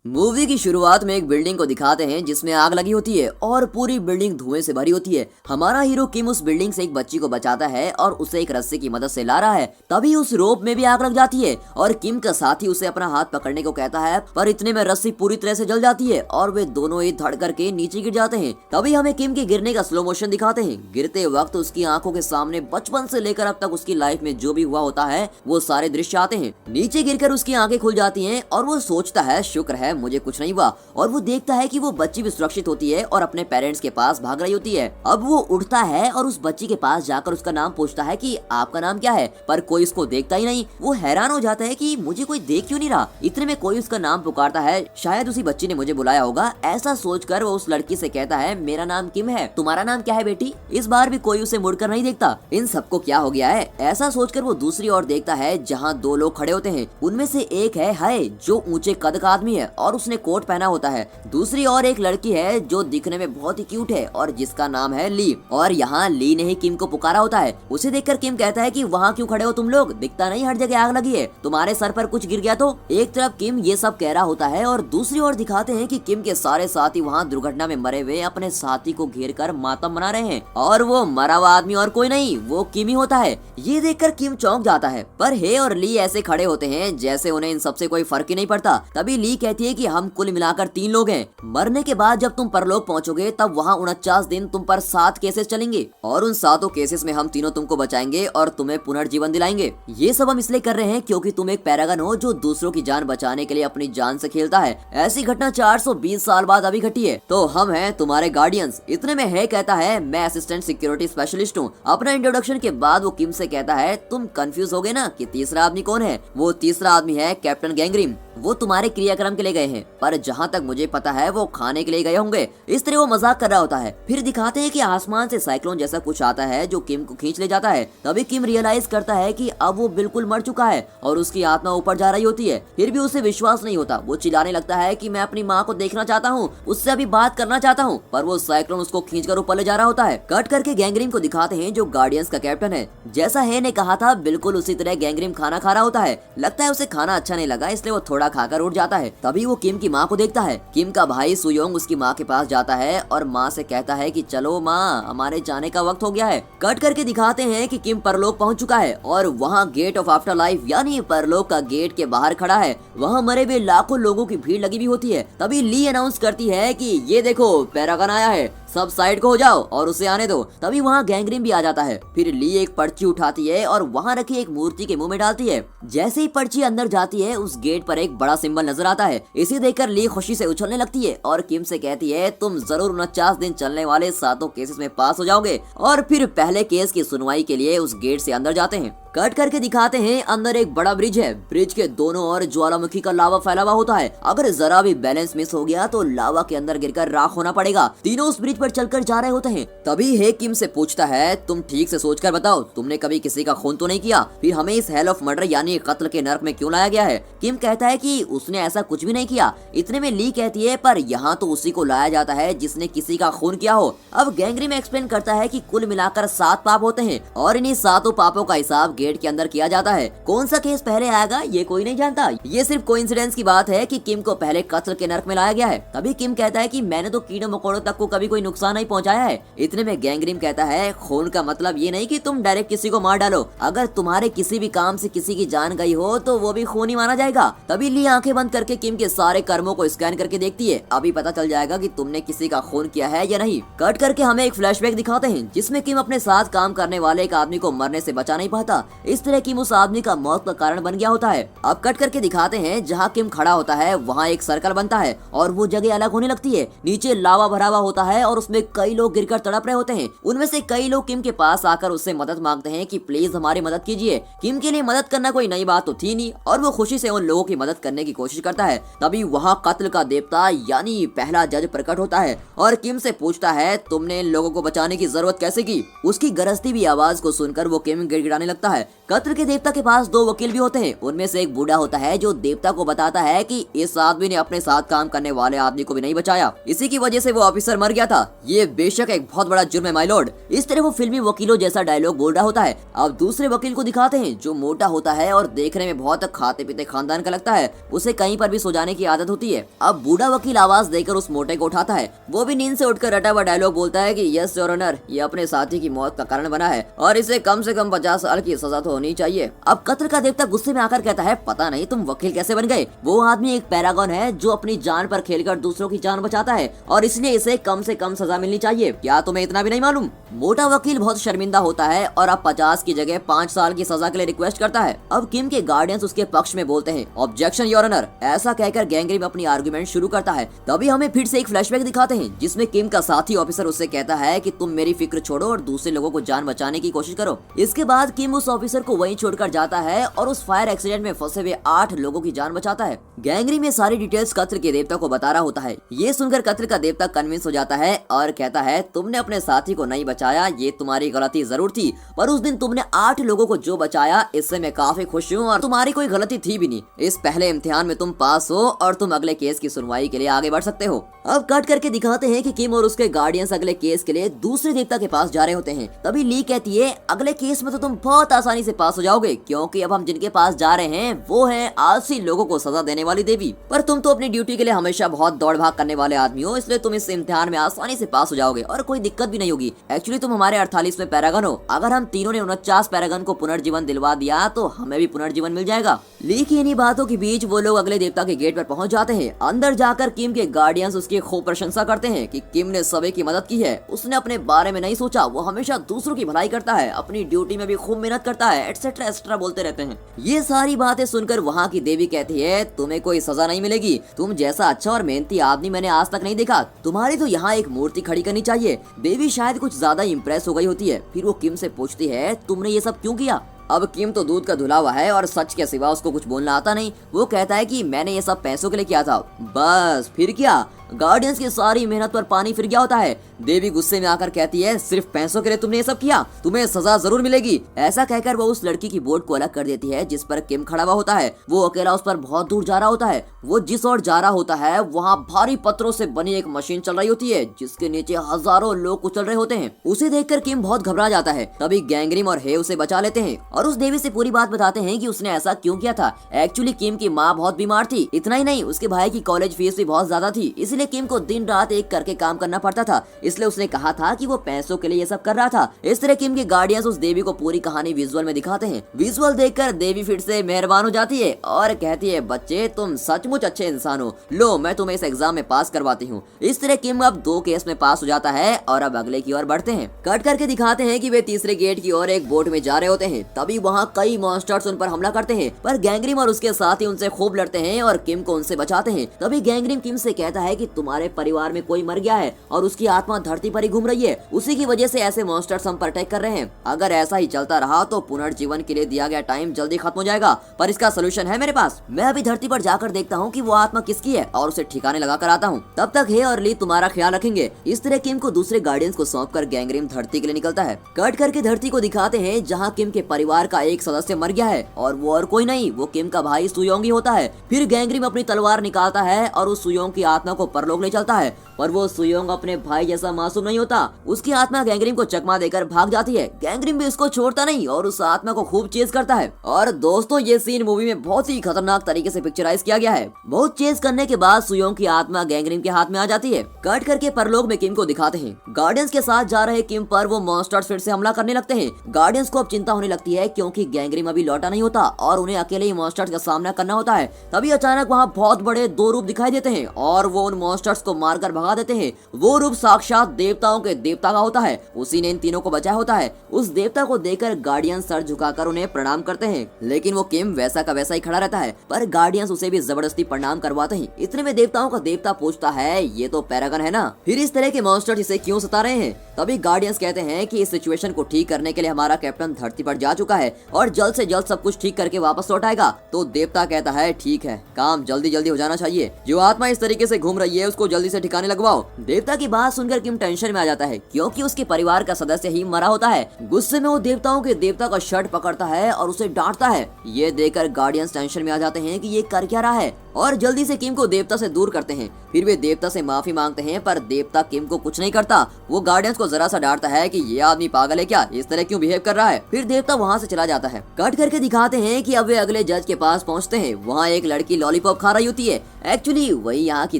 Movie की शुरुआत में एक बिल्डिंग को दिखाते हैं जिसमें आग लगी होती है और पूरी बिल्डिंग धुएं से भरी होती है। हमारा हीरो किम उस बिल्डिंग से एक बच्ची को बचाता है और उसे एक रस्सी की मदद से ला रहा है। तभी उस रोप में भी आग लग जाती है और किम का साथी उसे अपना हाथ पकड़ने को कहता है, पर इतने में रस्सी पूरी तरह से जल जाती है और वे दोनों ही धड़ करके नीचे गिर जाते हैं। तभी हमें किम के गिरने का स्लो मोशन दिखाते हैं। गिरते वक्त उसकी आंखों के सामने बचपन से लेकर अब तक उसकी लाइफ में जो भी हुआ होता है वो सारे दृश्य आते हैं। नीचे गिरकर उसकी आंखें खुल जाती हैं और वो सोचता है शुक्र है मुझे कुछ नहीं हुआ, और वो देखता है कि वो बच्ची भी सुरक्षित होती है और अपने पेरेंट्स के पास भाग रही होती है। अब वो उठता है और उस बच्ची के पास जाकर उसका नाम पूछता है कि आपका नाम क्या है, पर कोई उसको देखता ही नहीं। वो हैरान हो जाता है कि मुझे कोई देख क्यों नहीं रहा। इतने में कोई उसका नाम पुकारता है, शायद उसी बच्ची ने मुझे बुलाया होगा। ऐसा सोचकर वो उस लड़की से कहता है, मेरा नाम किम है, तुम्हारा नाम क्या है बेटी। इस बार भी कोई उसे मुड़कर नहीं देखता। इन सबको क्या हो गया है, ऐसा सोचकर वो दूसरी ओर देखता है जहाँ दो लोग खड़े होते हैं। उनमें से एक है हाय जो ऊंचे कद का आदमी है और उसने कोट पहना होता है। दूसरी ओर एक लड़की है जो दिखने में बहुत ही क्यूट है और जिसका नाम है ली, और यहाँ ली ने ही किम को पुकारा होता है। उसे देखकर किम कहता है कि वहाँ क्यों खड़े हो तुम लोग, दिखता नहीं हर जगह आग लगी है, तुम्हारे सर पर कुछ गिर गया तो। एक तरफ किम ये सब कह रहा होता है और दूसरी ओर दिखाते हैं कि किम के सारे साथी वहाँ दुर्घटना में मरे हुए अपने साथी को घेर कर मातम मना रहे हैं, और वो मरा हुआ आदमी और कोई नहीं वो किम ही होता है। ये देखकर किम चौंक जाता है, पर हे और ली ऐसे खड़े होते हैं जैसे उन्हें इन सबसे कोई फर्क ही नहीं पड़ता। तभी ली कहती है कि हम कुल मिलाकर 3 लोग हैं। मरने के बाद जब तुम परलोक पहुंचोगे तब वहाँ 49 दिन तुम पर 7 केसेस चलेंगे और उन 7 केसेस में हम तीनों तुमको बचाएंगे और तुम्हें पुनर्जीवन दिलाएंगे। ये सब हम इसलिए कर रहे हैं क्योंकि तुम एक पैरागन हो जो दूसरों की जान बचाने के लिए अपनी जान से खेलता है। ऐसी घटना 420 साल बाद अभी घटी है, तो हम हैं तुम्हारे गार्डियंस। इतने में है कहता है मैं असिस्टेंट सिक्योरिटी स्पेशलिस्ट हूँ। अपना इंट्रोडक्शन के बाद वो किम से कहता है तुम कंफ्यूज हो गए ना कि तीसरा आदमी कौन है। वो तीसरा आदमी है कैप्टन गैंगरिम। वो तुम्हारे क्रियाक्रम के लिए गए हैं, पर जहाँ तक मुझे पता है वो खाने के लिए गए होंगे। इस तरह वो मजाक कर रहा होता है। फिर दिखाते हैं कि आसमान से साइक्लोन जैसा कुछ आता है जो किम को खींच ले जाता है। तभी किम रियलाइज करता है कि अब वो बिल्कुल मर चुका है और उसकी आत्मा ऊपर जा रही होती है। फिर भी उसे विश्वास नहीं होता। वो चिल्लाने लगता है कि मैं अपनी माँ को देखना चाहता हूँ, उससे अभी बात करना चाहता हूँ, पर वो साइक्लोन उसको खींचकर ऊपर ले जा रहा होता है। कट करके गैंगरिम को दिखाते हैं जो गार्डियंस का कैप्टन है। जैसा है ने कहा था बिल्कुल उसी तरह गैंगरिम खाना खा रहा होता है। लगता है उसे खाना अच्छा नहीं लगा इसलिए वो थोड़ा खाकर उठ जाता है। तभी वो किम की माँ को देखता है। किम का भाई सुयोंग उसकी माँ के पास जाता है और माँ से कहता है कि चलो माँ हमारे जाने का वक्त हो गया है। कट करके दिखाते हैं कि किम परलोक पहुंच चुका है और वहाँ गेट ऑफ आफ्टर लाइफ यानी परलोक का गेट के बाहर खड़ा है। वहाँ मरे हुए लाखों लोगों की भीड़ लगी हुई होती है। तभी ली अनाउंस करती है कि ये देखो पैरागन आया है, सब साइड को हो जाओ और उसे आने दो। तभी वहाँ गैंगरिम भी आ जाता है। फिर ली एक पर्ची उठाती है और वहाँ रखी एक मूर्ति के मुंह में डालती है। जैसे ही पर्ची अंदर जाती है उस गेट पर एक बड़ा सिंबल नजर आता है। इसे देखकर ली खुशी से उछलने लगती है और किम से कहती है तुम जरूर 49 दिन चलने वाले 7 केसेस में पास हो जाओगे। और फिर पहले केस की सुनवाई के लिए उस गेट से अंदर जाते हैं। कट करके दिखाते हैं अंदर एक बड़ा ब्रिज है। ब्रिज के दोनों ओर ज्वालामुखी का लावा फैला हुआ होता है। अगर जरा भी बैलेंस मिस हो गया तो लावा के अंदर गिरकर राख होना पड़ेगा। तीनों उस ब्रिज पर चलकर जा रहे होते हैं। तभी हे किम से पूछता है तुम ठीक से सोचकर बताओ तुमने कभी किसी का खून तो नहीं किया, फिर हमें इस हेल ऑफ मर्डर यानी कत्ल के नर्क में क्यों लाया गया है। किम कहता है कि उसने ऐसा कुछ भी नहीं किया। इतने में ली कहती है पर यहाँ तो उसी को लाया जाता है जिसने किसी का खून किया हो। अब गैंगरिम एक्सप्लेन करता है कि कुल मिलाकर 7 पाप होते हैं और इन्हीं 7 पापों का हिसाब गेट के अंदर किया जाता है। कौन सा केस पहले आएगा ये कोई नहीं जानता। ये सिर्फ कोइंसिडेंस की बात है कि किम को पहले कत्ल के नर्क में लाया गया है। तभी किम कहता है कि मैंने तो कीड़े मकोड़ों तक को कभी कोई नुकसान नहीं पहुंचाया है। इतने में गैंगरिम कहता है खून का मतलब ये नहीं कि तुम डायरेक्ट किसी को मार डालो। अगर तुम्हारे किसी भी काम से किसी की जान गई हो तो वो भी खून ही माना जाएगा। तभी ली आंखें बंद करके किम के सारे कर्मों को स्कैन करके देखती है। अभी पता चल जाएगा कि तुमने किसी का खून किया है या नहीं। कट करके हमें एक फ्लैशबैक दिखाते हैं जिसमें किम अपने साथ काम करने वाले एक आदमी को मरने से बचा नहीं पाता। इस तरह किम उस आदमी का मौत का कारण बन गया होता है। अब कट करके दिखाते हैं जहाँ किम खड़ा होता है वहाँ एक सर्कल बनता है और वो जगह अलग होने लगती है। नीचे लावा भरा हुआ होता है और उसमें कई लोग गिरकर तड़प रहे होते हैं। उनमें से कई लोग किम के पास आकर उससे मदद मांगते हैं कि प्लीज हमारी मदद कीजिए। किम के लिए मदद करना कोई नई बात तो थी नहीं और वो खुशी से उन लोगों की मदद करने की कोशिश करता है। तभी वहाँ कत्ल का देवता यानी पहला जज प्रकट होता है और किम से पूछता है तुमने इन लोगों को बचाने की जरूरत कैसे की। उसकी गरजती हुई आवाज को सुनकर वो किम गिड़गिड़ाने लगता है है। कत्ल के देवता के पास 2 वकील भी होते हैं। उनमें से एक बूढ़ा होता है जो देवता को बताता है कि इस आदमी ने अपने साथ काम करने वाले आदमी को भी नहीं बचाया, इसी की वजह से वो ऑफिसर मर गया था। ये बेशक एक बहुत बड़ा जुर्म है माय लॉर्ड। इस तरह वो फिल्मी वकीलों जैसा डायलॉग बोल रहा होता है। अब दूसरे वकील को दिखाते हैं जो मोटा होता है और देखने में बहुत खाते पीते खानदान का लगता है। उसे कहीं पर भी सो जाने की आदत होती है। अब बूढ़ा वकील आवाज देकर उस मोटे को उठाता है। वो भी नींद से उठकर रटा हुआ डायलॉग बोलता है कि यस योर ऑनर, ये अपने साथी की मौत का कारण बना है और इसे कम से कम 50 साल की सजा तो होनी चाहिए। अब कत्ल का देवता गुस्से में आकर कहता है, पता नहीं तुम वकील कैसे बन गए। वो आदमी एक पैरागॉन है जो अपनी जान पर खेलकर दूसरों की जान बचाता है और इसलिए इसे कम से कम सजा मिलनी चाहिए। क्या तुम्हें इतना भी नहीं मालूम? मोटा वकील बहुत शर्मिंदा होता है और अब 50 की जगह 5 साल की सजा के लिए रिक्वेस्ट करता है। अब किम के गार्डियंस उसके पक्ष में बोलते हैं, ऑब्जेक्शन योर ऑनर। ऐसा कहकर गैंग्रिम अपनी आर्गुमेंट शुरू करता है। तभी हमें फिर से एक फ्लैशबैक दिखाते हैं जिसमें किम का साथी ऑफिसर उससे कहता है कि तुम मेरी फिक्र छोड़ो और दूसरे लोगों को जान बचाने की कोशिश करो। इसके बाद किम उस ऑफिसर को वहीं छोड़कर जाता है और उस फायर एक्सीडेंट में फंसे हुए 8 लोगों की जान बचाता है। गैंग्रिम में सारी डिटेल्स कत्ल के देवता को बता रहा होता है। ये सुनकर कत्ल का देवता कन्विंस हो जाता है और कहता है, तुमने अपने साथी को नहीं बचाया, ये तुम्हारी गलती जरूर थी, पर उस दिन तुमने 8 लोगों को जो बचाया इससे मैं काफी खुश हूँ और तुम्हारी कोई गलती थी भी नहीं। इस पहले इम्तिहान में तुम पास हो और तुम अगले केस की सुनवाई के लिए आगे बढ़ सकते हो। अब कट करके दिखाते हैं कि किम और उसके गार्डियंस अगले केस के लिए दूसरे देवता के पास जा रहे होते हैं। तभी ली कहती है, अगले केस में तो तुम बहुत आसानी से पास हो जाओगे क्योंकि अब हम जिनके पास जा रहे हैं वो है आलसी लोगों को सजा देने वाली देवी। पर तुम तो अपनी ड्यूटी के लिए हमेशा बहुत दौड़ भाग करने वाले आदमी हो, इसलिए तुम इस इम्तिहान में आसानी से पास हो जाओगे और कोई दिक्कत भी नहीं होगी। एक्चुअली तुम हमारे 48वें पैरागन हो। अगर हम तीनों ने 49 पैरागन को पुनर्जीवन दिलवा दिया तो हमें भी पुनर्जीवन मिल जाएगा। ली की इन्हीं बातों के बीच वो लोग अगले देवता के गेट पर पहुंच जाते हैं। अंदर जाकर किम के गार्डियंस उसकी खूब प्रशंसा करते हैं कि किम ने सभी की मदद की है, उसने अपने बारे में नहीं सोचा, वो हमेशा दूसरों की भलाई करता है, अपनी ड्यूटी में भी खूब मेहनत करता है, एटसेट्रा एक्स्ट्रा बोलते रहते हैं। ये सारी बातें सुनकर वहाँ की देवी कहती है, तुम्हें कोई सजा नहीं मिलेगी, तुम जैसा अच्छा और मेहनती आदमी मैंने आज तक नहीं देखा, तुम्हारी तो यहाँ एक मूर्ति खड़ी करनी चाहिए। देवी शायद कुछ ज्यादा इम्प्रेस हो गई होती है। फिर वो किम से पूछती है, तुमने ये सब क्यों किया? अब किम तो दूध का धुला हुआ है और सच के सिवा उसको कुछ बोलना आता नहीं। वो कहता है कि मैंने ये सब पैसों के लिए किया था। बस फिर क्या? गार्डियंस की सारी मेहनत पर पानी फिर गया होता है। देवी गुस्से में आकर कहती है, सिर्फ पैसों के लिए तुमने ये सब किया, तुम्हें सजा जरूर मिलेगी। ऐसा कहकर वो उस लड़की की बोट को अलग कर देती है जिस पर किम खड़ा हुआ होता है। वो अकेला उस पर बहुत दूर जा रहा होता है। वो जिस ओर जा रहा होता है वहाँ भारी पत्थरों से बनी एक मशीन चल रही होती है जिसके नीचे हजारों लोग कुचल रहे होते हैं। उसे देखकर किम बहुत घबरा जाता है। तभी गैंग्रिम और हे उसे बचा लेते हैं और उस देवी से पूरी बात बताते हैं कि उसने ऐसा क्यों किया था। एक्चुअली किम की माँ बहुत बीमार थी। इतना ही नहीं, उसके भाई की कॉलेज फीस भी बहुत ज्यादा थी, इसलिए किम को दिन रात एक करके काम करना पड़ता था। इसलिए उसने कहा था कि वो पैसों के लिए ये सब कर रहा था। इस तरह किम के गार्डियंस उस देवी को पूरी कहानी विजुअल में दिखाते हैं। विजुअल देखकर देवी फिर से मेहरबान हो जाती है और कहती है, बच्चे तुम सचमुच अच्छे इंसान हो, लो मैं तुम्हें इस एग्जाम में पास करवाती हूँ। इस तरह किम अब 2 केस में पास हो जाता है और अब अगले की ओर बढ़ते हैं। कट करके दिखाते हैं कि वे तीसरे गेट की ओर एक बोट में जा रहे होते हैं। तभी वहाँ कई मॉन्स्टर्स उन पर हमला करते हैं, पर गैंग्रिम और उसके साथी उनसे खूब लड़ते हैं और किम को उनसे बचाते हैं। तभी गैंग्रिम किम से कहता है कि तुम्हारे परिवार में कोई मर गया है और उसकी आत्मा धरती पर ही घूम रही है, उसी की वजह से ऐसे मॉन्स्टर्स हम पर अटैक कर रहे हैं। अगर ऐसा ही चलता रहा तो पुनर्जीवन के लिए दिया गया टाइम जल्दी खत्म हो जाएगा, पर इसका सोल्यूशन है मेरे पास। मैं अभी धरती पर जाकर देखता हूँ कि वो आत्मा किसकी है और उसे ठिकाने लगा कर आता हूँ। तब तक हे और ली तुम्हारा ख्याल रखेंगे। इस तरह किम को दूसरे गार्डियंस को सौंपकर गैंग्रिम धरती के लिए निकलता है। कट करके धरती को दिखाते हैं जहाँ किम के परिवार का एक सदस्य मर गया है और वो और कोई नहीं, वो किम का भाई सुयोंग ही होता है। फिर गैंग्रिम अपनी तलवार निकालता है और उस सुयोंग की आत्मा को परलोक ले चलता है, पर वो सुयोंग अपने भाई जैसा मासूम नहीं होता। उसकी आत्मा गैंग्रिम को चकमा देकर भाग जाती है। गैंग्रिम भी उसको छोड़ता नहीं और उस आत्मा को खूब चेज करता है। और दोस्तों ये सीन मूवी में बहुत ही खतरनाक तरीके से पिक्चराइज किया गया है। बहुत चेज करने के बाद सुयोंग की आत्मा गैंग्रिम के हाथ में आ जाती है। कट करके परलोक में किम को दिखाते हैं। गार्डियंस के साथ जा रहे किम पर वो मॉन्स्टर्स फिर से हमला करने लगते हैं। गार्डियंस को अब चिंता होने लगती है क्योंकि गैंग्रिम अभी लौटा नहीं होता और उन्हें अकेले ही मॉन्स्टर्स का सामना करना होता है। तभी अचानक वहाँ बहुत बड़े 2 रूप दिखाई देते हैं और वो उन मॉन्स्टर्स को मारकर भगा देते हैं। वो रूप साक्षात देवताओं के देवता का होता है, उसी ने इन तीनों को बचाया होता है। उस देवता को देखकर गार्डियंस सर झुकाकर उन्हें प्रणाम करते हैं, लेकिन वो किम वैसा का वैसा ही खड़ा रहता है। पर गार्डियंस उसे भी जबरदस्ती प्रणाम करवाते हैं। इतने में देवताओं का देवता पूछता है, ये तो पैरागन है ना, फिर इस तरह के मॉन्स्टर इसे क्यों सता रहे हैं? तभी गार्डियंस कहते हैं कि इस सिचुएशन को ठीक करने के लिए हमारा कैप्टन धरती पर जा चुका है और जल्द से जल्द सब कुछ ठीक करके वापस लौट आएगा। तो देवता कहता है, ठीक है, काम जल्दी जल्दी हो जाना चाहिए। जो आत्मा इस तरीके से घूम रही चाहिए उसको जल्दी से ठिकाने लगवाओ। देवता की बात सुनकर किम टेंशन में आ जाता है क्योंकि उसके परिवार का सदस्य ही मरा होता है। गुस्से में वो देवताओं के देवता का शर्ट पकड़ता है और उसे डांटता है। ये देखकर गार्डियंस टेंशन में आ जाते हैं कि ये कर क्या रहा है और जल्दी से किम को देवता से दूर करते हैं। फिर वे देवता से माफी मांगते हैं पर देवता किम को कुछ नहीं करता। वो गार्डियंस को जरा सा डांटता है कि ये आदमी पागल है क्या, इस तरह क्यों बिहेव कर रहा है। फिर देवता वहाँ से चला जाता है। कट करके दिखाते हैं कि अब वे अगले जज के पास पहुँचते हैं। वहाँ एक लड़की लॉलीपॉप खा रही होती है। एक्चुअली वही यहाँ की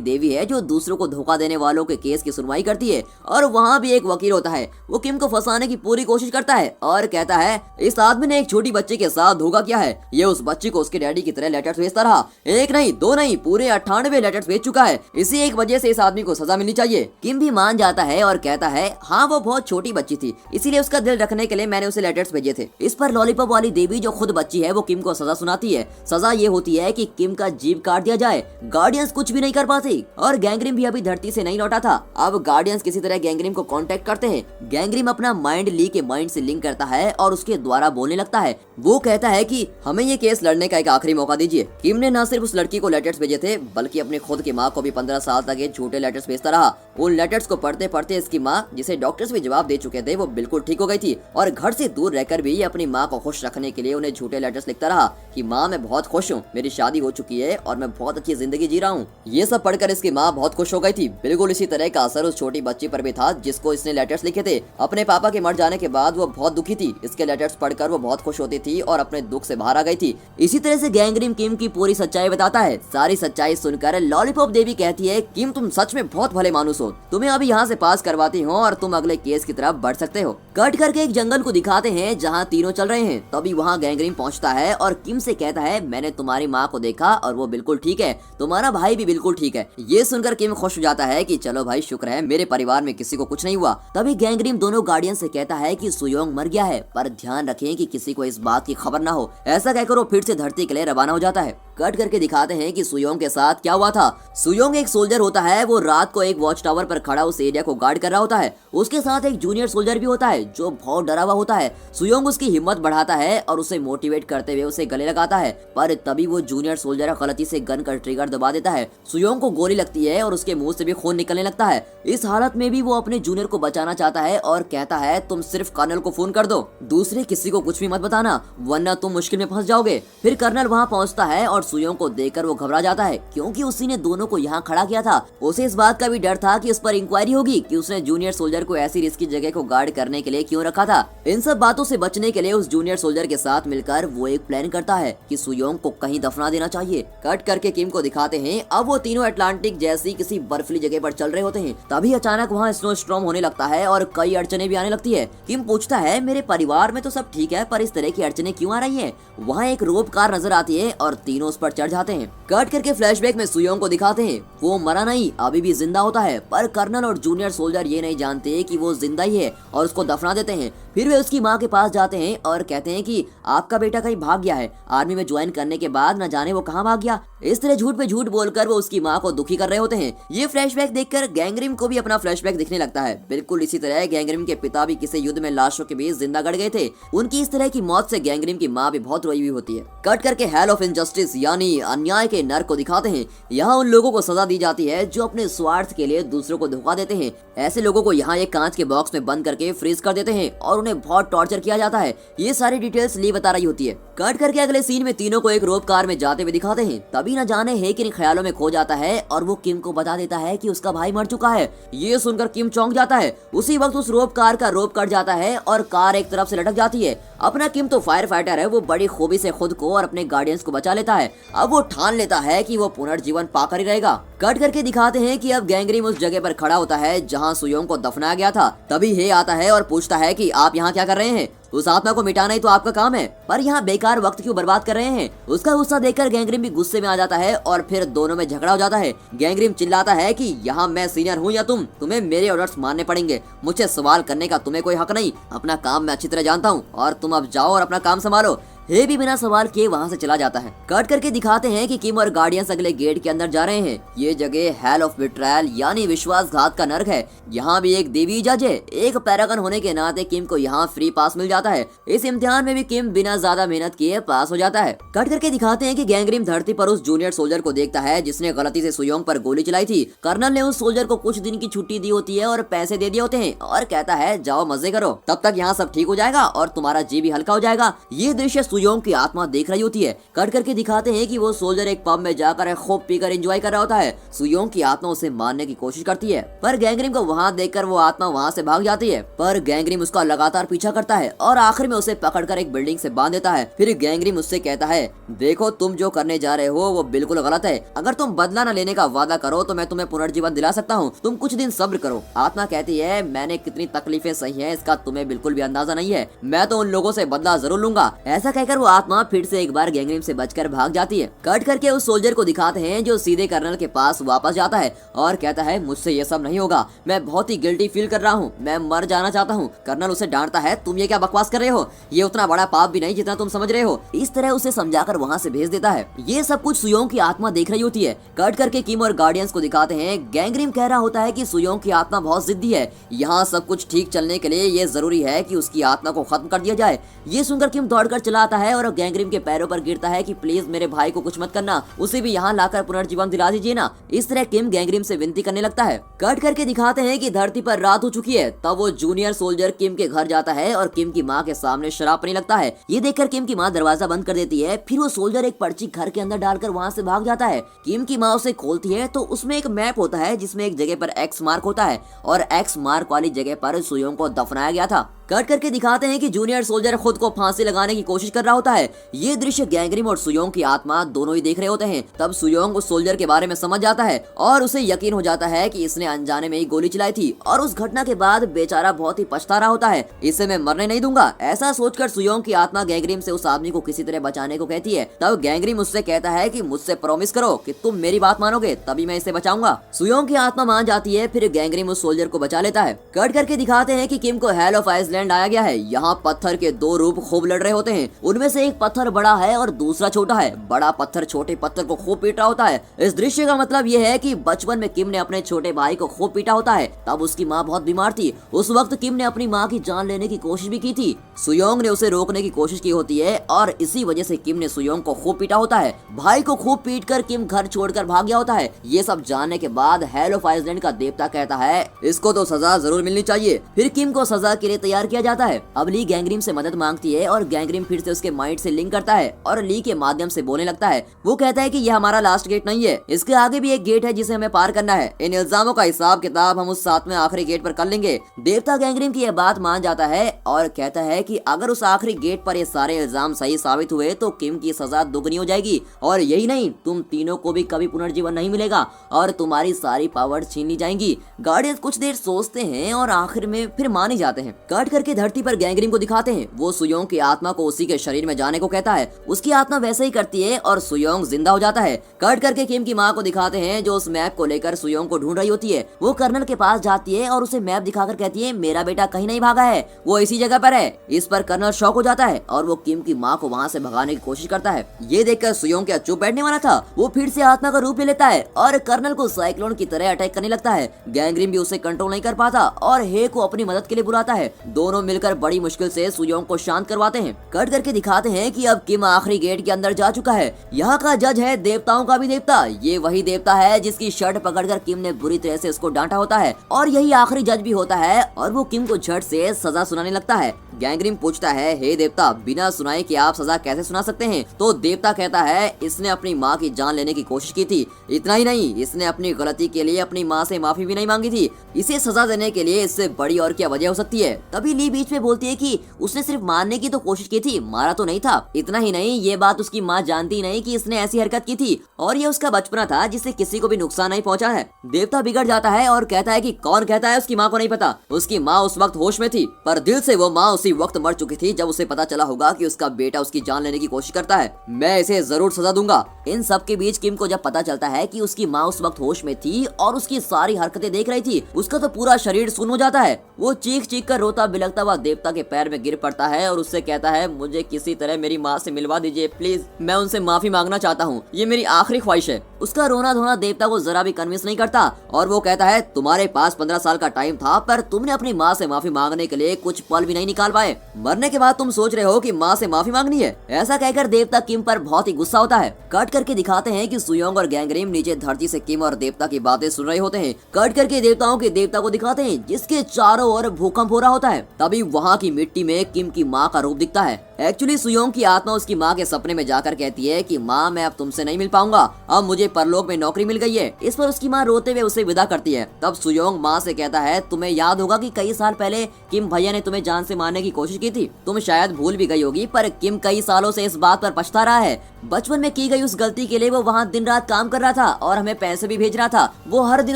देवी है जो दूसरों को धोखा देने वालों के केस की सुनवाई करती है। और वहाँ भी एक वकील होता है। वो किम को फंसाने की पूरी कोशिश करता है और कहता है इस आदमी ने एक छोटी बच्ची के साथ धोखा किया है। ये उस बच्ची को उसके डैडी की तरह लेटर्स भेजता रहा। एक नहीं, दो नहीं, पूरे 98 लेटर्स भेज चुका है। इसी एक वजह से इस आदमी को सजा मिलनी चाहिए। किम भी मान जाता है और कहता है हाँ वो बहुत छोटी बच्ची थी, इसीलिए उसका दिल रखने के लिए मैंने उसे लेटर्स भेजे थे। इस पर लॉलीपॉप वाली देवी जो खुद बच्ची है वो किम को सजा सुनाती है। सजा ये होती है कि किम का जीभ काट दिया जाए। गार्डियंस कुछ भी नहीं कर पाते और गैंग्रिम भी अभी धरती से नहीं लौटा था। अब गार्डियंस किसी तरह गैंग्रिम को कांटेक्ट करते हैं। गैंग्रिम अपना माइंड ली के माइंड से लिंक करता है और उसके द्वारा बोलने लगता है। वो कहता है कि हमें ये केस लड़ने का एक आखिरी मौका दीजिए। किम ने न सिर्फ उस लड़की को लेटर्स भेजे थे बल्कि अपनी खुद की माँ को भी 15 साल तक ये झूठे लेटर्स भेजता रहा। उन लेटर्स को पढ़ते पढ़ते इसकी माँ, जिसे डॉक्टर्स भी जवाब दे चुके थे, वो बिल्कुल ठीक हो गई थी और घर से दूर रहकर भी अपनी माँ को खुश रखने के लिए उन्हें झूठे लेटर्स लिखता रहा कि माँ मैं बहुत खुश हूँ, मेरी शादी हो चुकी है और मैं बहुत अच्छी जिंदगी जी रहा हूँ। ये सब पढ़कर इसकी माँ बहुत खुश हो गई थी। बिल्कुल इसी तरह का असर उस छोटी बच्ची पर भी था जिसको इसने लेटर्स लिखे थे। अपने पापा के मर जाने के बाद वो बहुत दुखी थी। इसके लेटर्स पढ़कर वो बहुत खुश होती थी और अपने दुख से बाहर आ गई थी। इसी तरह से गैंग्रिम किम की पूरी सच्चाई बताता है। सारी सच्चाई सुनकर लॉलीपॉप देवी कहती है किम तुम सच में बहुत भले मानुस हो, तुम्हें अभी यहाँ से पास करवाती हूँ और तुम अगले केस की तरफ बढ़ सकते हो। कट करके एक जंगल को दिखाते हैं जहाँ तीनों चल रहे हैं। तभी वहाँ गैंग्रिम पहुँचता है और किम से कहता है मैंने तुम्हारी माँ को देखा और वो बिल्कुल ठीक है, तुम्हारा भाई भी बिल्कुल ठीक है। ये सुनकर किम खुश हो जाता है कि चलो भाई शुक्र है मेरे परिवार में किसी को कुछ नहीं हुआ। तभी गैंग्रिम दोनों गार्डियन से कहता है कि सुयोंग मर गया है पर ध्यान रखें कि किसी को इस बात की खबर ना हो। ऐसा कहकर वो फिर से धरती के लिए रवाना हो जाता है। कट करके दिखाते हैं कि सुयोंग के साथ क्या हुआ था। सुयोंग एक सोल्जर होता है। वो रात को एक वॉच टावर पर खड़ा उस एरिया को गार्ड कर रहा होता है। उसके साथ एक जूनियर सोल्जर भी होता है जो बहुत डरा हुआ होता है। सुयोंग उसकी हिम्मत बढ़ाता है और उसे मोटिवेट करते हुए उसे गले लगाता है पर तभी वो जूनियर सोल्जर गलती से गन का ट्रिगर दबा देता है। सुयोंग को गोली लगती है और उसके मुंह से भी खून निकलने लगता है। इस हालत में भी वो अपने जूनियर को बचाना चाहता है और कहता है तुम सिर्फ कर्नल को फोन कर दो, दूसरे किसी को कुछ भी मत बताना वरना तुम मुश्किल में फंस जाओगे। फिर कर्नल वहाँ पहुँचता है और सुयोंग को देखकर वो घबरा जाता है क्योंकि उसी ने दोनों को यहाँ खड़ा किया था। उसे इस बात का भी डर था कि उस पर इंक्वायरी होगी कि उसने जूनियर सोल्जर को ऐसी रिस्की जगह को गार्ड करने के लिए क्यों रखा था। इन सब बातों से बचने के लिए उस जूनियर सोल्जर के साथ मिलकर वो एक प्लान करता है कि सुयोंग को कहीं दफना देना चाहिए। कट करके किम को दिखाते हैं। अब वो तीनों अटलांटिक जैसी किसी बर्फीली जगह पर चल रहे होते हैं। तभी अचानक वहाँ स्नो स्टॉर्म होने लगता है और कई अड़चने भी आने लगती है। किम पूछता है मेरे परिवार में तो सब ठीक है पर इस तरह की अड़चने क्यों आ रही है। वहाँ एक रोप कार नजर आती है और तीनों उस पर चढ़ जाते हैं। कट करके फ्लैशबैक में सुयोंग को दिखाते हैं। वो मरा नहीं, अभी भी जिंदा होता है पर कर्नल और जूनियर सोल्जर ये नहीं जानते कि वो जिंदा ही है और उसको दफना देते हैं। फिर वे उसकी माँ के पास जाते हैं और कहते हैं कि आपका बेटा कहीं भाग गया है, आर्मी में ज्वाइन करने के बाद न जाने वो कहाँ भाग गया। इस तरह झूठ पे झूठ बोलकर वो उसकी माँ को दुखी कर रहे होते हैं। ये फ्लैशबैक देखकर गैंग्रिम को भी अपना फ्लैशबैक दिखने लगता है। बिल्कुल इसी तरह गैंग्रिम के पिता भी किसी युद्ध में लाशों के बीच जिंदा गड़ गए थे। उनकी इस तरह की मौत से गैंग्रिम की माँ भी बहुत रोई हुई होती है। कट करके हेल ऑफ इनजस्टिस यानी अन्याय के नर्क को दिखाते हैं। यहाँ उन लोगों को सजा दी जाती है जो अपने स्वार्थ के लिए दूसरों को धोखा देते हैं। ऐसे लोगों को यहाँ एक कांच के बॉक्स में बंद करके फ्रीज कर देते हैं और उन्हें बहुत टॉर्चर किया जाता है। ये सारी डिटेल्स ली बता रही होती है। कट करके अगले सीन में तीनों को एक रोप कार में जाते हुए दिखाते हैं। तभी न जाने है कि ख्यालों में खो जाता है और वो किम को बता देता है कि उसका भाई मर चुका है। ये सुनकर किम चौंक जाता है। उसी वक्त उस रोप कार का रोप कट जाता है और कार एक तरफ से लटक जाती है। अपना किम तो फायर फाइटर है, वो बड़ी खूबी से खुद को और अपने गार्डियंस को बचा लेता है। अब वो ठान लेता है कि वो पुनर्जीवन पाकर ही रहेगा। कट करके दिखाते हैं कि अब गैंग्रिम उस जगह पर खड़ा होता है जहाँ सुयोंग को दफनाया गया था। तभी हे आता है और पूछता है कि आप यहाँ क्या कर रहे हैं। उस आत्मा को मिटाना ही तो आपका काम है, पर यहाँ बेकार वक्त क्यों बर्बाद कर रहे हैं। उसका गुस्सा देखकर गैंग्रिम भी गुस्से में आ जाता है और फिर दोनों में झगड़ा हो जाता है। गैंग्रिम चिल्लाता है कि यहाँ मैं सीनियर हूँ या तुम्हें मेरे ऑर्डर्स मानने पड़ेंगे, मुझसे सवाल करने का तुम्हें कोई हक नहीं। अपना काम मैं अच्छी तरह जानता हूँ और तुम अब जाओ और अपना काम संभालो। हे भी बिना सवाल किए वहाँ से चला जाता है। कट करके दिखाते हैं कि किम और गार्डियंस अगले गेट के अंदर जा रहे हैं। ये जगह हेल ऑफ बिट्रायल यानी विश्वासघात का नर्क है। यहाँ भी एक देवी जज है। एक पैरागन होने के नाते किम को यहाँ फ्री पास मिल जाता है। इस इम्तिहान में भी किम बिना ज्यादा मेहनत किए पास हो जाता है। कट करके दिखाते हैं कि गैंगरिम धरती पर उस जूनियर सोल्जर को देखता है जिसने गलती से सुयोंग पर गोली चलाई थी। कर्नल ने उस सोल्जर को कुछ दिन की छुट्टी दी होती है और पैसे दे दिए होते हैं और कहता है जाओ मजे करो, तब तक यहाँ सब ठीक हो जाएगा और तुम्हारा जी भी हल्का हो जाएगा। ये दृश्य सुयोंग की आत्मा देख रही होती है। कट करके दिखाते हैं कि वो सोल्जर एक पब में जाकर खूब पीकर एंजॉय कर रहा होता है। सुयोंग की आत्मा उसे मारने की कोशिश करती है पर गैंगरिम को वहाँ देखकर वो आत्मा वहाँ से भाग जाती है, पर गैंगरिम उसका लगातार पीछा करता है और आखिर में उसे पकड़कर एक बिल्डिंग से बांध देता है। फिर गैंगरिम उससे कहता है देखो तुम जो करने जा रहे हो वो बिल्कुल गलत है। अगर तुम बदला न लेने का वादा करो तो मैं तुम्हें पुनर्जीवन दिला सकता हूँ, तुम कुछ दिन सब्र करो। आत्मा कहती है मैंने कितनी तकलीफें सही है इसका तुम्हें बिल्कुल भी अंदाजा नहीं है, मैं तो उन लोगों से बदला जरूर लूंगा। ऐसा कहकर वो आत्मा फिर से एक बार गैंगरिम से बचकर भाग जाती है। कट करके उस सोल्जर को दिखाते हैं जो सीधे कर्नल के पास वापस जाता है और कहता है मुझसे ये सब नहीं होगा, मैं बहुत ही गिल्टी फील कर रहा हूँ, मैं मर जाना चाहता हूँ। कर्नल उसे डांटता है तुम ये क्या बकवास कर रहे हो, ये उतना बड़ा पाप भी नहीं जितना तुम समझ रहे हो। इस तरह उसे समझाकर वहाँ से भेज देता है। ये सब कुछ सुयोंग की आत्मा देख रही होती है। कट करके किम और गार्डियंस को दिखाते हैं। गैंगरिम कह रहा होता है कि सुयोंग की आत्मा बहुत जिद्दी है, यहाँ सब कुछ ठीक चलने के लिए ये जरूरी है कि उसकी आत्मा को खत्म कर दिया जाए। ये सुनकर किम दौड़कर चला आता है और गैंगरिम के पैरों पर गिरता है कि प्लीज मेरे भाई को कुछ मत करना, उसे भी यहाँ लाकर पुनर्जीवन दिला दीजिए ना। इस तरह किम गैंगरिम से विनती करने लगता है। कट करके दिखाते हैं कि धरती पर रात हो चुकी है। तब वो जूनियर सोल्जर किम के घर जाता है और किम की माँ के सामने शराब पीने लगता है। ये देखकर किम की माँ दरवाजा बंद कर देती है। फिर वो सोल्जर एक पर्ची घर के अंदर डालकर वहाँ से भाग जाता है। किम की माँ उसे खोलती है तो उसमें एक मैप होता है जिसमें एक जगह पर एक्स मार्क होता है और एक्स मार्क वाली जगह पर सुयोंग को दफनाया गया था। कट करके दिखाते हैं कि जूनियर सोल्जर खुद को फांसी लगाने की कोशिश कर रहा होता है। ये दृश्य गैंगरिम और सुयोंग की आत्मा दोनों ही देख रहे होते हैं। तब सुयोंग उस सोल्जर के बारे में समझ जाता है और उसे यकीन हो जाता है कि इसने अनजाने में ही गोली चलाई थी और उस घटना के बाद बेचारा बहुत ही पछता रहा होता है। इसे मैं मरने नहीं दूंगा। ऐसा सोचकर सुयोंग की आत्मा गैंगरिम से उस आदमी को किसी तरह बचाने को कहती है। तब गैंगरिम उससे कहता है कि मुझसे प्रॉमिस करो कि तुम मेरी बात मानोगे तभी मैं इसे बचाऊंगा। सुयोंग की आत्मा मान जाती है। फिर गैंगरिम उस सोल्जर को बचा लेता है। कट करके दिखाते हैं कि किम को हेल ऑफ आइसलैंड आया गया है। यहाँ पत्थर के दो रूप खूब लड़ रहे होते हैं। उनमें से एक पत्थर बड़ा है और दूसरा छोटा है। बड़ा पत्थर छोटे पत्थर को खूब पीट रहा होता है। इस दृश्य का मतलब यह है कि बचपन में किम ने अपने छोटे भाई को खूब पीटा होता है। तब उसकी माँ बहुत बीमार थी। उस वक्त किम ने अपनी माँ की जान लेने की कोशिश भी की थी। सुयोंग ने उसे रोकने की कोशिश की होती है और इसी वजह से किम ने सुयोंग को खूब पीटा होता है। भाई को खूब पीट कर किम घर छोड़कर भाग गया होता है। ये सब जानने के बाद हेल ऑफ आइसलैंड का देवता कहता है इसको तो सजा जरूर मिलनी चाहिए। फिर किम को सजा के लिए तैयार किया जाता है। अब ली गैंगरिम से मदद मांगती है और गैंगरिम फिर से उसके माइंड से लिंक करता है और ली के माध्यम से बोलने लगता है। वो कहता है कि यह हमारा लास्ट गेट नहीं है, इसके आगे भी एक गेट है जिसे हमें पार करना है। इन इल्जामों का हिसाब किताब हम उस 7वें आखिरी गेट पर कर लेंगे। देवता गैंगरिम की यह बात मान जाता है और कहता है कि अगर उस आखिरी गेट पर ये सारे इल्जाम सही साबित हुए तो किम की सजा दुगनी हो जाएगी और यही नहीं तुम तीनों को भी कभी पुनर्जीवन नहीं मिलेगा और तुम्हारी सारी पावर छीन ली जाएंगी। गार्डियंस कुछ देर सोचते हैं और आखिर में फिर मान ही जाते हैं। कट करके धरती पर गैंगरिम को दिखाते हैं। वो सुयोंग की आत्मा को उसी के शरीर में जाने को कहता है। उसकी आत्मा वैसे ही करती है और सुयोंग जिंदा हो जाता है। कट करके किम की माँ को दिखाते हैं जो उस मैप को लेकर सुयोंग को ढूंढ रही होती है। वो कर्नल के पास जाती है और उसे मैप दिखाकर कहती है मेरा बेटा कहीं नहीं भागा है, वो इसी जगह पर है। इस पर कर्नल शॉक हो जाता है और वो किम की माँ को वहाँ से भगाने की कोशिश करता है। ये देखकर सुयोंग क्या चुप बैठने वाला था, वो फिर से आत्मा का रूप ले लेता है और कर्नल को साइक्लोन की तरह अटैक करने लगता है। गैंगरिम भी उसे कंट्रोल नहीं कर पाता और हे को अपनी मदद के लिए बुलाता है। दोनों मिलकर बड़ी मुश्किल से सुयोंग को शांत करवाते हैं। कट करके दिखाते हैं कि अब किम आखिरी गेट के अंदर जा चुका है। यहाँ का जज है देवताओं का भी देवता। ये वही देवता है जिसकी शर्ट पकड़कर किम ने बुरी तरह से उसको डांटा होता है और यही आखिरी जज भी होता है और वो किम को झट से सजा सुनाने लगता है। गैंगरिम पूछता है हे देवता बिना सुनाए कि आप सजा कैसे सुना सकते हैं? तो देवता कहता है इसने अपनी माँ की जान लेने की कोशिश की थी। इतना ही नहीं इसने अपनी गलती के लिए अपनी माँ से माफी भी नहीं मांगी थी। इसे सजा देने के लिए इससे बड़ी और क्या वजह हो सकती है? तभी ली बीच में बोलती है कि उसने सिर्फ मारने की तो कोशिश की थी, मारा तो नहीं था। इतना ही नहीं ये बात उसकी माँ जानती नहीं कि इसने ऐसी हरकत की थी और ये उसका बचपना था जिससे किसी को भी नुकसान नहीं पहुँचा है। देवता बिगड़ जाता है और कहता है कि कौन कहता है उसकी माँ को नहीं पता? उसकी माँ उस वक्त होश में थी पर दिल से वो माँ उसी वक्त मर चुकी थी जब उसे पता चला होगा कि उसका बेटा उसकी जान लेने की कोशिश करता है। मैं इसे जरूर सजा दूंगा। इन सब के बीच किम को जब पता चलता है कि उसकी माँ उस वक्त होश में थी और उसकी सारी हरकतें देख रही थी, उसका तो पूरा शरीर सुन्न हो जाता है। वो चीख चीख कर रोता लगता हुआ देवता के पैर में गिर पड़ता है और उससे कहता है, मुझे किसी तरह मेरी माँ से मिलवा दीजिए प्लीज, मैं उनसे माफी मांगना चाहता हूँ, ये मेरी आखिरी ख्वाहिश है। उसका रोना धोना देवता को जरा भी कन्विंस नहीं करता और वो कहता है, तुम्हारे पास 15 साल का टाइम था पर तुमने अपनी माँ से माफी मांगने के लिए कुछ पल भी नहीं निकाल पाए। मरने के बाद तुम सोच रहे हो कि माँ से माफी मांगनी है। ऐसा कहकर देवता किम पर बहुत ही गुस्सा होता है। कट करके दिखाते हैं कि सुयोंग और गैंगरेम नीचे धरती से किम और देवता की बातें सुन रहे होते हैं। कट करके देवताओं के देवता को दिखाते हैं जिसके चारों ओर भूकंप हो रहा होता है। तभी वहाँ की मिट्टी में किम की माँ का रूप दिखता है। एक्चुअली सुयोंग की आत्मा उसकी माँ के सपने में जाकर कहती है कि माँ मैं अब तुमसे नहीं मिल पाऊंगा, अब मुझे परलोक में नौकरी मिल गई है। इस पर उसकी माँ रोते हुए उसे विदा करती है। तब सुयोंग माँ से कहता है, तुम्हें याद होगा कि कई साल पहले किम भैया ने तुम्हें जान से मारने की कोशिश की थी, तुम शायद भूल भी गई होगी, पर किम कई सालों से इस बात पर पछता रहा है। बचपन में की गई उस गलती के लिए वो वहाँ दिन रात काम कर रहा था और हमें पैसे भी भेज रहा था। वो हर दिन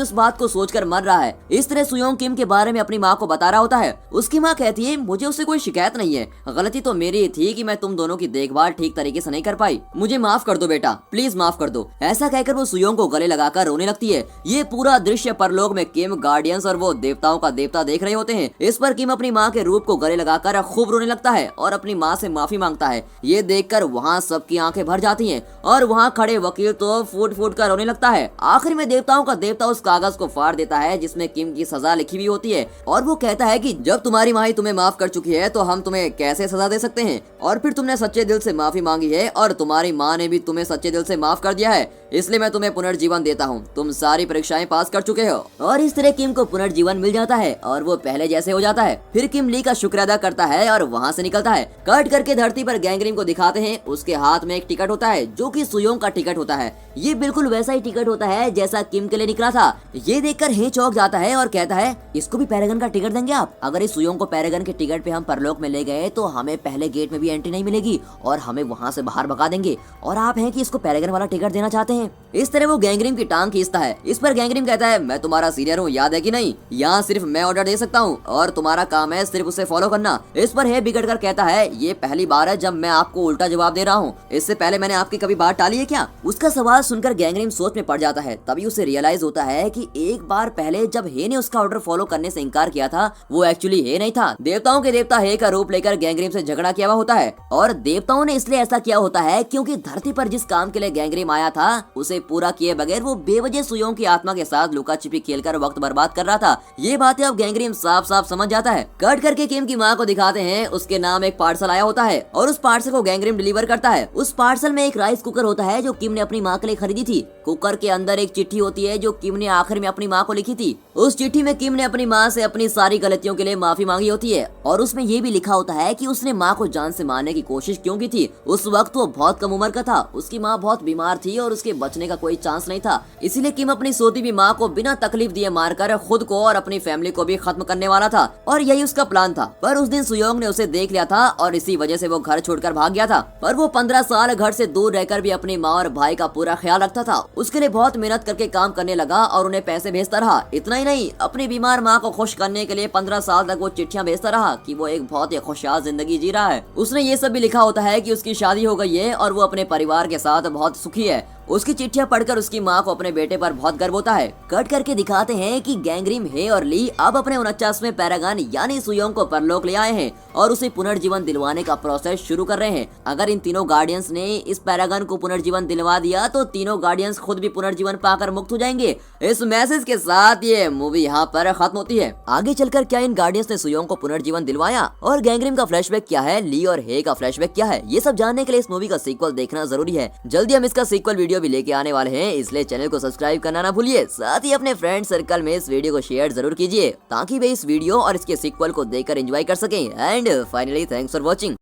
उस बात को सोचकर मर रहा है। इस तरह सुयोंग किम के बारे में अपनी माँ को बता रहा होता है। उसकी माँ कहती है, मुझे उससे कोई शिकायत नहीं है, गलती तो मेरी थी कि मैं तुम दोनों की देखभाल ठीक तरीके से नहीं कर पाई, मुझे माफ कर दो बेटा, प्लीज माफ कर दो। ऐसा कहकर वो सुयोंग को गले लगाकर रोने लगती है। ये पूरा दृश्य परलोक में किम, गार्डियंस और वो देवताओं का देवता देख रहे होते हैं। इस पर किम अपनी माँ के रूप को गले लगाकर खूब रोने लगता है और अपनी माँ से माफी मांगता है। ये देखकर वहाँ सबकी आंखें भर जाती हैं और वहाँ खड़े वकील तो फूट फूट कर रोने लगता है। आखिर में देवताओं का देवता उस कागज को फाड़ देता है जिसमें किम की सजा लिखी हुई होती है और वो कहता है कि जब तुम्हारी माँ ही तुम्हें माफ कर चुकी है तो हम तुम्हें कैसे सजा दे सकते हैं, और फिर तुमने सच्चे दिल से माफी मांगी है और तुम्हारी माँ ने भी तुम्हें सच्चे दिल से माफ कर दिया है, इसलिए मैं तुम्हें पुनर्जीवन देता हूँ, तुम सारी परीक्षाएं पास कर चुके हो। और इस तरह किम को पुनर्जीवन मिल जाता है और वो पहले जैसे हो जाता है। फिर किम ली का शुक्र अदा करता है और वहाँ से निकलता है। कट करके धरती पर गैंगरेम को दिखाते हैं। उसके हाथ में एक टिकट होता है जो कि सुयोंग का टिकट होता है। ये बिल्कुल वैसा ही टिकट होता है जैसा किम के लिए निकला था। ये देखकर हे चौंक जाता है और कहता है, इसको भी पैरागन का टिकट देंगे आप? अगर इस सुयोंग को पैरागन के टिकट पे हम परलोक में ले गए तो हमें पहले गेट में भी एंट्री नहीं मिलेगी और हमें वहाँ से बाहर भगा देंगे, और आप हैं कि इसको पैरागन वाला टिकट देना चाहते हैं। इस तरह वो गैंगरेम की टांग खींचता है। इस पर गैंगरेम कहता है, मैं तुम्हारा सीनियर हूँ, याद है कि नहीं, यहाँ सिर्फ मैं ऑर्डर दे सकता हूँ और तुम्हारा काम है सिर्फ उसे फॉलो करना। इस पर हे बिगड़ कर कहता है, ये पहली बार है जब मैं आपको उल्टा जवाब दे रहा हूँ, इससे पहले मैंने आपकी कभी बात टाली है क्या? उसका सवाल सुनकर गैंगरेम सोच में पड़ जाता है। तभी उसे रियलाइज होता है कि एक बार पहले जब हे ने उसका ऑर्डर फॉलो करने से इनकार किया था वो एक्चुअली हे नहीं था। देवताओं के देवता हे का रूप लेकर गैंगरेम से झगड़ा किया हुआ होता है और देवताओं ने इसलिए ऐसा किया होता है क्योंकि धरती पर जिस काम के लिए गैंगरेम आया था उसे पूरा किए बगैर वो बेवजह सुयोंग की आत्मा के साथ लुका छिपी खेलकर वक्त बर्बाद कर रहा था। ये बातें अब गैंगरेम साफ साफ समझ जाता है। कट करके किम की माँ को दिखाते हैं। उसके नाम एक पार्सल आया होता है और उस पार्सल को गैंगरेम डिलीवर करता है। उस पार्सल में एक राइस कुकर होता है जो किम ने अपनी माँ के लिए खरीदी थी। कुकर के अंदर एक चिट्ठी होती है जो किम ने आखिर में अपनी माँ को लिखी थी। उस चिट्ठी में किम ने अपनी माँ से अपनी सारी गलतियों के लिए माफी मांगी होती है और उसमें ये भी लिखा होता है कि उसने माँ को जान से मारने की कोशिश क्यों की थी। उस वक्त वो बहुत कम उम्र का था, उसकी माँ बहुत बीमार थी और उसके बचने का कोई चांस नहीं था, इसीलिए किम अपनी सोती हुई माँ को बिना तकलीफ दिए मारकर खुद को और अपनी फैमिली को भी खत्म करने वाला था और यही उसका प्लान था। पर उस दिन सुयोंग ने उसे देख लिया था और इसी वजह से वो घर छोड़कर भाग गया था। पर वो 15 साल घर से दूर रहकर भी अपनी माँ और भाई का पूरा ख्याल रखता था। उसके लिए बहुत मेहनत करके काम करने लगा और उन्हें पैसे भेजता रहा। इतना ही नहीं, अपनी बीमार माँ को खुश करने के लिए 15 साल तक वो चिट्ठियाँ भेजता रहा कि वो एक बहुत ही खुशहाल जिंदगी जी रहा है। उसने ये सब भी लिखा होता है कि उसकी शादी हो गई है और वो अपने परिवार के साथ बहुत सुखी है। उसकी चिट्ठियां पढ़कर उसकी माँ को अपने बेटे पर बहुत गर्व होता है। कट करके दिखाते हैं कि गैंगरेम, हे और ली अब अपने 49वें पैरागन यानी सुयोंग को परलोक ले आए हैं और उसे पुनर्जीवन दिलवाने का प्रोसेस शुरू कर रहे हैं। अगर इन तीनों गार्डियंस ने इस पैरागन को पुनर्जीवन दिलवा दिया तो तीनों गार्डियंस खुद भी पुनर्जीवन पाकर मुक्त हो जाएंगे। इस मैसेज के साथ ये मूवी यहाँ पर खत्म होती है। आगे चलकर क्या इन गार्डियंस ने सुयोंग को पुनर्जीवन दिलवाया और गैंगरेम का फ्लैशबैक क्या है, ली और हे का फ्लैशबैक क्या है, ये सब जानने के लिए इस मूवी का सीक्वल देखना जरूरी है। जल्दी हम इसका सीक्वल वीडियो भी लेके आने वाले हैं, इसलिए चैनल को सब्सक्राइब करना ना भूलिए। साथ ही अपने फ्रेंड सर्कल में इस वीडियो को शेयर जरूर कीजिए ताकि वे इस वीडियो और इसके सीक्वल को देखकर एंजॉय कर सकें। And finally thanks for watching.